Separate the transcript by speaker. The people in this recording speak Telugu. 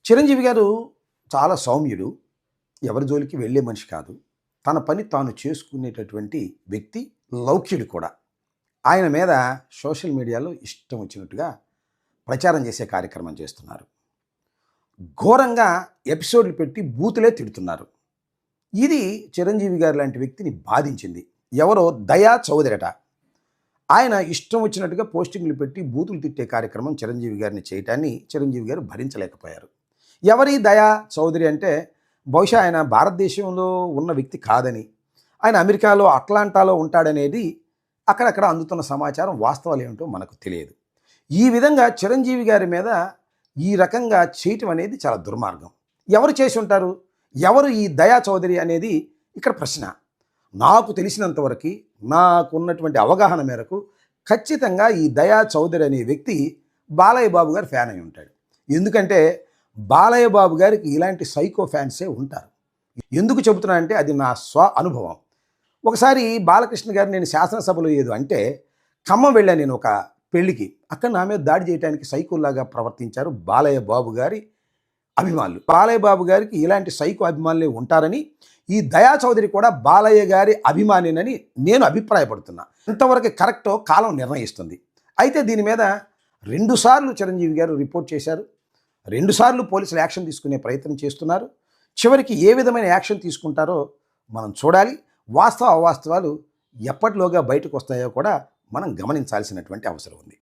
Speaker 1: చిరంజీవి గారు చాలా సౌమ్యుడు. ఎవరి జోలికి వెళ్ళే మనిషి కాదు. తన పని తాను చేసుకునేటటువంటి వ్యక్తి, లౌక్యుడు కూడా. ఆయన మీద సోషల్ మీడియాలో ఇష్టం వచ్చినట్టుగా ప్రచారం చేసే కార్యక్రమం చేస్తున్నారు. ఘోరంగా ఎపిసోడ్లు పెట్టి బూతులే తిడుతున్నారు. ఇది చిరంజీవి గారు లాంటి వ్యక్తిని బాధించింది. ఎవరో దయా చౌదరట. ఆయన ఇష్టం వచ్చినట్టుగా పోస్టింగ్లు పెట్టి బూతులు తిట్టే కార్యక్రమం చిరంజీవి గారిని చేయటాన్ని చిరంజీవి గారు భరించలేకపోయారు. ఎవరి దయా చౌదరి అంటే బహుశా ఆయన భారతదేశంలో ఉన్న వ్యక్తి కాదని, ఆయన అమెరికాలో అట్లాంటాలో ఉంటాడనేది అక్కడక్కడ అందుతున్న సమాచారం. వాస్తవాలు ఏమిటో మనకు తెలియదు. ఈ విధంగా చిరంజీవి గారి మీద ఈ రకంగా చేయటం అనేది చాలా దుర్మార్గం. ఎవరు చేసి ఉంటారు? ఎవరు ఈ దయా చౌదరి అనేది ఇక్కడ ప్రశ్న. నాకు తెలిసినంతవరకు, నాకున్నటువంటి అవగాహన మేరకు ఖచ్చితంగా ఈ దయా చౌదరి అనే వ్యక్తి బాలయ్య బాబు గారు ఫ్యాన్ అయి ఉంటాడు. ఎందుకంటే బాలయ్య బాబు గారికి ఇలాంటి సైకో ఫ్యాన్సే ఉంటారు. ఎందుకు చెబుతున్నా అంటే అది నా అనుభవం. ఒకసారి బాలకృష్ణ గారు నేను శాసనసభలో ఏదో అంటే ఖమ్మం వెళ్ళాను నేను ఒక పెళ్లికి. అక్కడ నా మీద దాడి చేయడానికి సైకోలాగా ప్రవర్తించారు బాలయ్య బాబు గారి అభిమానులు. బాలయ్య బాబు గారికి ఇలాంటి సైకో అభిమానులే ఉంటారని, ఈ దయా చౌదరి కూడా బాలయ్య గారి అభిమానినని నేను అభిప్రాయపడుతున్నా. ఎంతవరకు కరెక్టో కాలం నిర్ణయిస్తుంది. అయితే దీని మీద 2 సార్లు చిరంజీవి గారు రిపోర్ట్ చేశారు. 2 సార్లు పోలీసులు యాక్షన్ తీసుకునే ప్రయత్నం చేస్తున్నారు. చివరికి ఏ విధమైన యాక్షన్ తీసుకుంటారో మనం చూడాలి. వాస్తవ అవాస్తవాలు ఎప్పటిలోగా బయటకు వస్తాయో కూడా మనం గమనించాల్సినటువంటి అవసరం ఉంది.